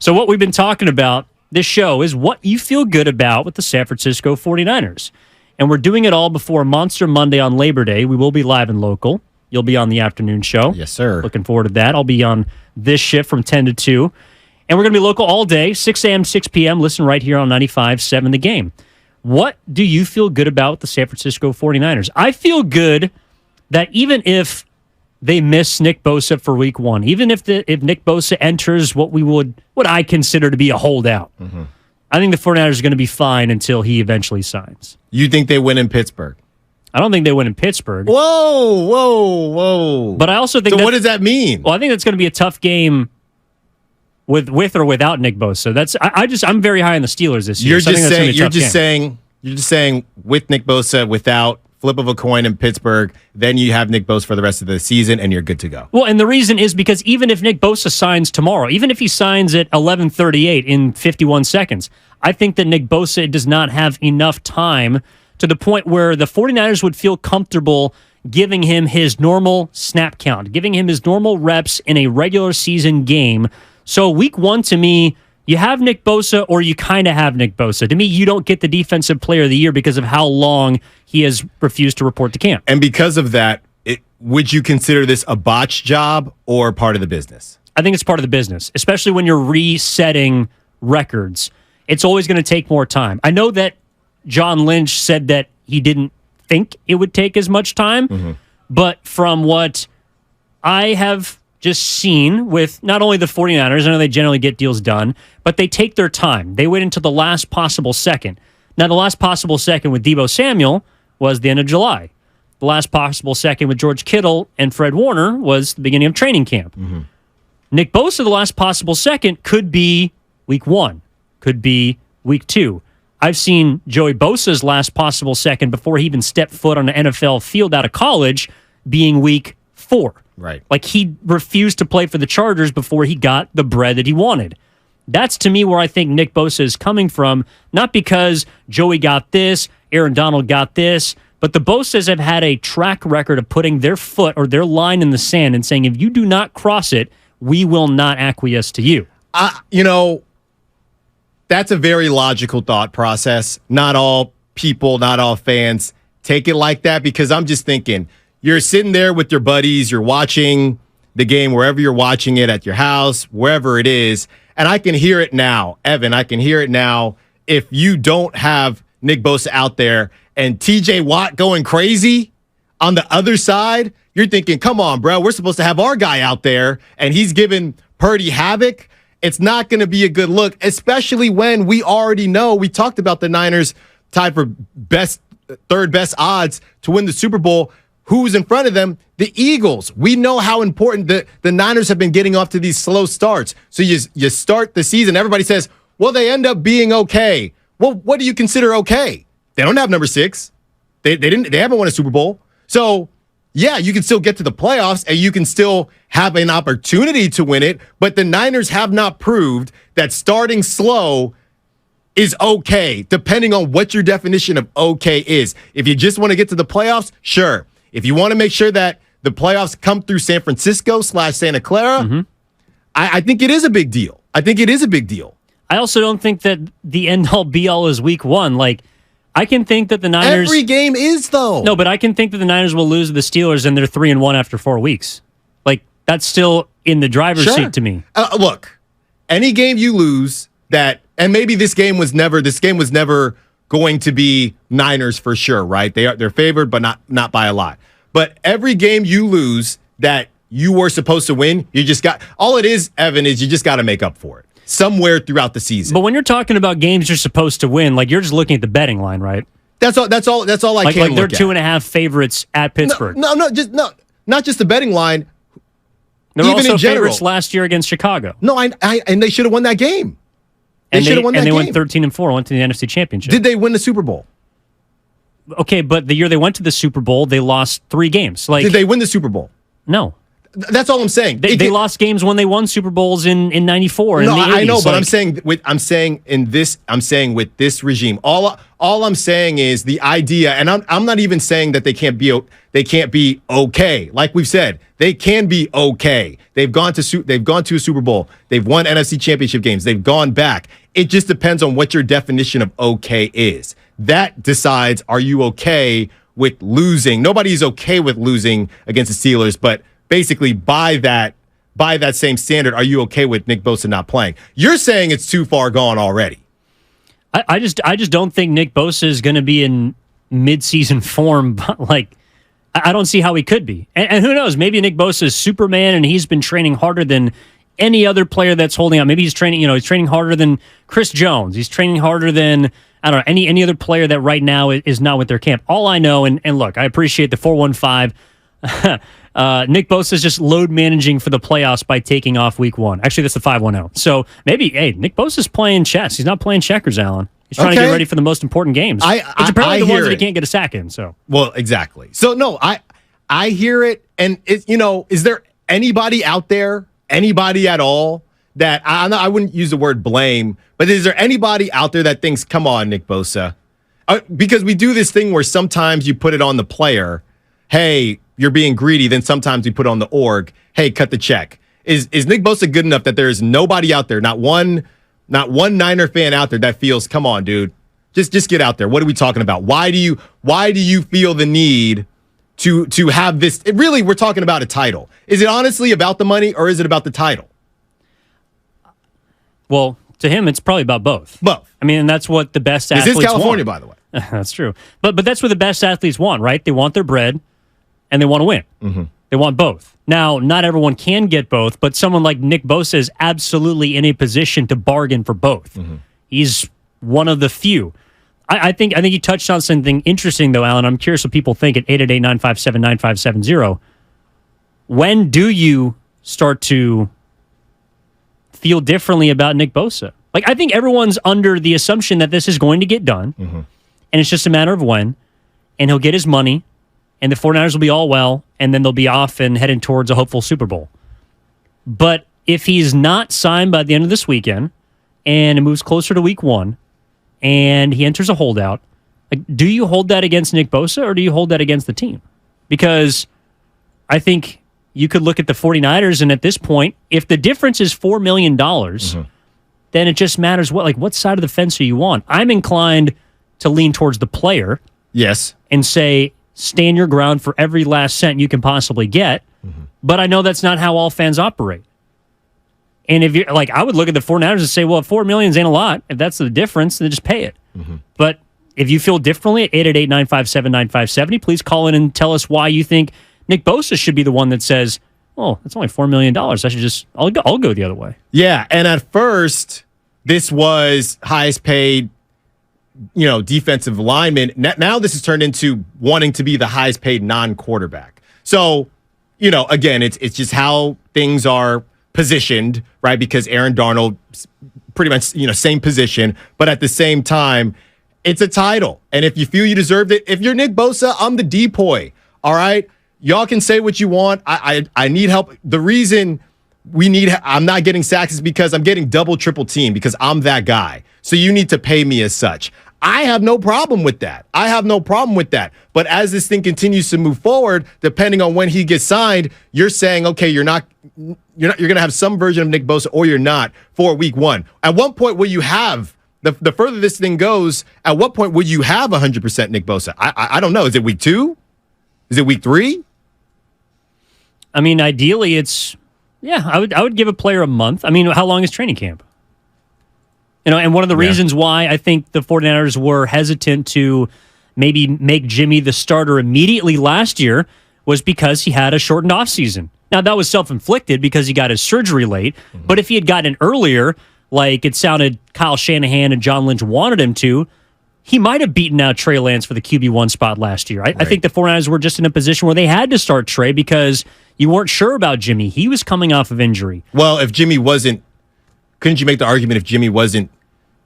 So what we've been talking about this show is what you feel good about with the San Francisco 49ers. And we're doing it all before Monster Monday on Labor Day. We will be live and local. You'll be on the afternoon show. Yes, sir. Looking forward to that. I'll be on this shift from 10 to 2. And we're going to be local all day, 6 a.m., 6 p.m. Listen right here on 95.7 The Game. What do you feel good about with the San Francisco 49ers? I feel good that even if they miss Nick Bosa for week 1, even if Nick Bosa enters what I consider to be a holdout, I think the 49ers are going to be fine until he eventually signs. You think they win in Pittsburgh? I don't think they win in Pittsburgh. Whoa. But I also think So what does that mean? Well, I think that's going to be a tough game with or without Nick Bosa. I'm very high on the Steelers this year. You're just saying with Nick Bosa, without flip of a coin in Pittsburgh, then you have Nick Bosa for the rest of the season and you're good to go. Well, and the reason is because even if Nick Bosa signs tomorrow, even if he signs at 11:38 in 51 seconds, I think that Nick Bosa does not have enough time to the point where the 49ers would feel comfortable giving him his normal snap count, giving him his normal reps in a regular season game. So week 1, to me, you have Nick Bosa or you kind of have Nick Bosa. To me, you don't get the Defensive Player of the Year because of how long he has refused to report to camp. And because of that, would you consider this a botch job or part of the business? I think it's part of the business, especially when you're resetting records. It's always going to take more time. I know that John Lynch said that he didn't think it would take as much time, but from what I have just seen with not only the 49ers, I know they generally get deals done, but they take their time. They wait until the last possible second. Now, the last possible second with Deebo Samuel was the end of July. The last possible second with George Kittle and Fred Warner was the beginning of training camp. Nick Bosa, the last possible second, could be week 1, could be week 2. I've seen Joey Bosa's last possible second before he even stepped foot on an NFL field out of college being week 4. Right. Like he refused to play for the Chargers before he got the bread that he wanted. That's to me where I think Nick Bosa is coming from, not because Joey got this, Aaron Donald got this, but the Bosas have had a track record of putting their foot or their line in the sand and saying, if you do not cross it, we will not acquiesce to you. That's a very logical thought process. Not all people, not all fans take it like that, because I'm just thinking, you're sitting there with your buddies, you're watching the game wherever you're watching it, at your house, wherever it is, and I can hear it now. Evan, I can hear it now. If you don't have Nick Bosa out there and TJ Watt going crazy on the other side, you're thinking, come on, bro, we're supposed to have our guy out there, and he's giving Purdy havoc. It's not going to be a good look, especially when we already know, we talked about the Niners tied for third best odds to win the Super Bowl. Who's in front of them? The Eagles. We know how important the Niners have been getting off to these slow starts. So you start the season, everybody says, well, they end up being okay. Well, what do you consider okay? They don't have number 6. They haven't won a Super Bowl. So yeah, you can still get to the playoffs and you can still have an opportunity to win it, but the Niners have not proved that starting slow is okay, depending on what your definition of okay is. If you just want to get to the playoffs, sure. If you want to make sure that the playoffs come through San Francisco / Santa Clara, I think it is a big deal. I also don't think that the end-all be-all is week 1. Like, I can think that the Niners... Every game is, though. No, but I can think that the Niners will lose to the Steelers and they're 3-1 after 4 weeks. Like, that's still in the driver's seat to me. Look, any game you lose that... And maybe this game was never going to be Niners for sure, right? They're favored, but not by a lot. But every game you lose that you were supposed to win, all it is, Evan, is you just got to make up for it somewhere throughout the season. But when you're talking about games you're supposed to win, like you're just looking at the betting line, right? That's all I can look at. Like they're 2.5 favorites at Pittsburgh. Not just the betting line. They were even also in general. favorites last year against Chicago. No, and they should have won that game. They went 13-4, went to the NFC Championship. Did they win the Super Bowl? Okay, but the year they went to the Super Bowl, they lost 3 games. Like, did they win the Super Bowl? No. That's all I'm saying. They lost games when they won Super Bowls in '94. No, I know, but I'm saying with this regime, all I'm saying is the idea, and I'm not even saying that they can't be okay. Like we've said, they can be okay. They've gone to a Super Bowl. They've won NFC Championship games. They've gone back. It just depends on what your definition of okay is. That decides, are you okay with losing? Nobody's okay with losing against the Steelers, but basically by that same standard, are you okay with Nick Bosa not playing? You're saying it's too far gone already. I just don't think Nick Bosa is going to be in midseason form. Like, I don't see how he could be. And who knows? Maybe Nick Bosa is Superman, and he's been training harder than any other player that's holding out. Maybe he's training harder than Chris Jones. He's training harder than, I don't know, any other player that right now is not with their camp. All I know, and look, I appreciate the 415. Nick Bosa is just load managing for the playoffs by taking off week 1. Actually, that's the 510. So maybe, hey, Nick Bosa's playing chess. He's not playing checkers, Alan. He's trying to get ready for the most important games. Which apparently the ones that he can't get a sack in. So well, exactly. So no, I hear it, and is there anybody out there, anybody at all that I wouldn't use the word blame, but is there anybody out there that thinks, come on, Nick Bosa? Because we do this thing where sometimes you put it on the player. Hey, you're being greedy. Then sometimes we put on the org. Hey, cut the check. Is Nick Bosa good enough that there's nobody out there, not one Niner fan out there that feels, come on, dude, just get out there. What are we talking about? Why do you feel the need to have this? Really, we're talking about a title. Is it honestly about the money, or is it about the title? Well, to him, it's probably about both. Both. I mean, and that's what the best athletes want. This is California, by the way. That's true. But that's what the best athletes want, right? They want their bread, and they want to win. Mm-hmm. They want both. Now, not everyone can get both, but someone like Nick Bosa is absolutely in a position to bargain for both. Mm-hmm. He's one of the few. I think you touched on something interesting, though, Alan. I'm curious what people think at 888-957-9570. When do you start to feel differently about Nick Bosa? Like, I think everyone's under the assumption that this is going to get done, mm-hmm. and it's just a matter of when, and he'll get his money, and the 49ers will be all well, and then they'll be off and heading towards a hopeful Super Bowl. But if he's not signed by the end of this weekend, and it moves closer to week 1, and he enters a holdout, like, do you hold that against Nick Bosa, or do you hold that against the team? Because I think you could look at the 49ers, and at this point, if the difference is $4 million, mm-hmm. then it just matters what side of the fence are you on. I'm inclined to lean towards the player. Yes. And say, stand your ground for every last cent you can possibly get. Mm-hmm. But I know that's not how all fans operate. And if you're like, I would look at the 49ers and say, well, if $4 million ain't a lot, if that's the difference, then just pay it. Mm-hmm. But if you feel differently at 888-957-9570, please call in and tell us why you think Nick Bosa should be the one that says, oh, that's only $4 million. I'll go the other way. Yeah, and at first, this was highest paid, defensive lineman. Now this has turned into wanting to be the highest paid non-quarterback. So, again, it's just how things are positioned, right? Because Aaron Darnold, pretty much, same position, but at the same time, it's a title. And if you feel you deserved it, if you're Nick Bosa, I'm the depoy. All right? Y'all can say what you want. I need help. The reason I'm not getting sacks is because I'm getting double, triple team because I'm that guy. So you need to pay me as such. I have no problem with that. But as this thing continues to move forward, depending on when he gets signed, you're saying, okay, you're going to have some version of Nick Bosa or you're not for week 1. At one point, will you have the further this thing goes? At what point will you have 100% Nick Bosa? I don't know. Is it week 2? Is it week 3? I mean, ideally, I would give a player a month. I mean, how long is training camp? And one of the reasons why I think the 49ers were hesitant to maybe make Jimmy the starter immediately last year was because he had a shortened offseason. Now, that was self-inflicted because he got his surgery late, mm-hmm. but if he had gotten it earlier, like it sounded Kyle Shanahan and John Lynch wanted him to, he might have beaten out Trey Lance for the QB1 spot last year. I think the 49ers were just in a position where they had to start Trey because you weren't sure about Jimmy. He was coming off of injury. Well, if Jimmy wasn't, couldn't you make the argument if Jimmy wasn't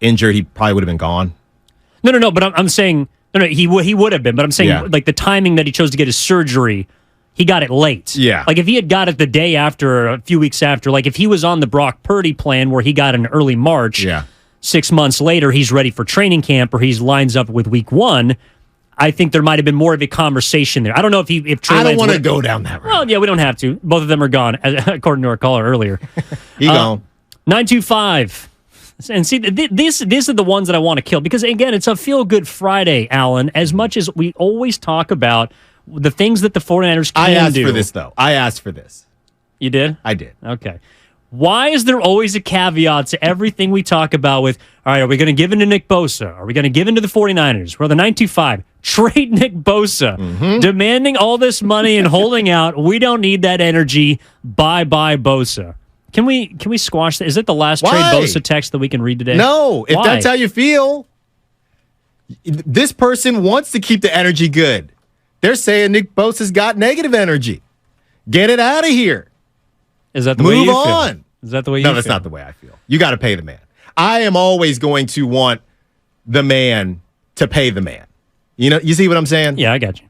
injured, he probably would have been gone? No. But I'm saying, he would have been. But I'm saying, like the timing that he chose to get his surgery, he got it late. Yeah. Like if he had got it the day after or a few weeks after, like if he was on the Brock Purdy plan where he got an early March, 6 months later he's ready for training camp or he's lines up with week 1, I think there might have been more of a conversation there. I don't know if Trey I don't Lance want to go down that road. Well, yeah, we don't have to. Both of them are gone, according to our caller earlier. He gone. 925. And see, these are the ones that I want to kill because, again, it's a feel-good Friday, Alan, as much as we always talk about the things that the 49ers can do. I asked for this, though. I asked for this. You did? I did. Okay. Why is there always a caveat to everything we talk about with, all right, are we going to give in to Nick Bosa? Are we going to give in to the 49ers? Well, the 925, trade Nick Bosa. Demanding all this money and holding out. We don't need that energy. Bye-bye, Bosa. Can we squash that? Is it the last trade Bosa text that we can read today? No, if that's how you feel. This person wants to keep the energy good. They're saying Nick Bosa's got negative energy. Get it out of here. Is that the way you feel? Move on. Is that the way you feel? No, that's not the way I feel. You got to pay the man. I am always going to want the man to pay the man. You see what I'm saying? Yeah, I got you.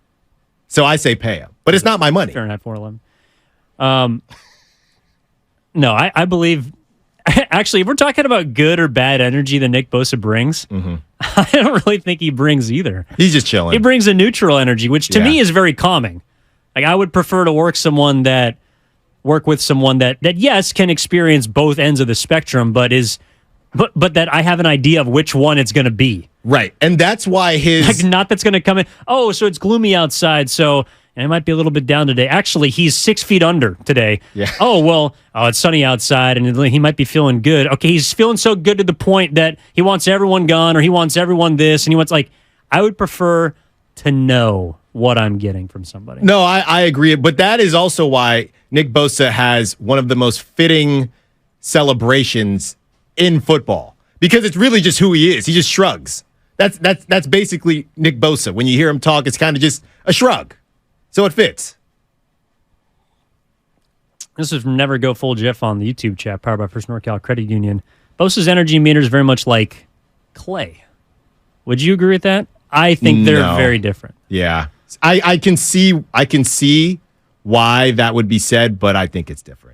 So I say pay him. But it's not my money. Fahrenheit 411. No, I believe... Actually, if we're talking about good or bad energy that Nick Bosa brings, I don't really think he brings either. He's just chilling. He brings a neutral energy, which to me is very calming. Like I would prefer to work with someone that yes can experience both ends of the spectrum, but that I have an idea of which one it's going to be. Right, and that's why not that's going to come in. Oh, so it's gloomy outside, so and it might be a little bit down today. Actually, he's 6 feet under today. Yeah. It's sunny outside, and he might be feeling good. Okay, he's feeling so good to the point that he wants everyone gone, or he wants everyone this, and he wants I would prefer to know what I'm getting from somebody. No, I agree, but that is also why Nick Bosa has one of the most fitting celebrations in football because it's really just who he is. He just shrugs. That's basically Nick Bosa. When you hear him talk, it's kind of just a shrug. So it fits. This is from Never Go Full Jeff on the YouTube chat, powered by First NorCal Credit Union. Bosa's energy meter is very much like clay. Would you agree with that? I think they're very different. Yeah. I can see why that would be said, but I think it's different.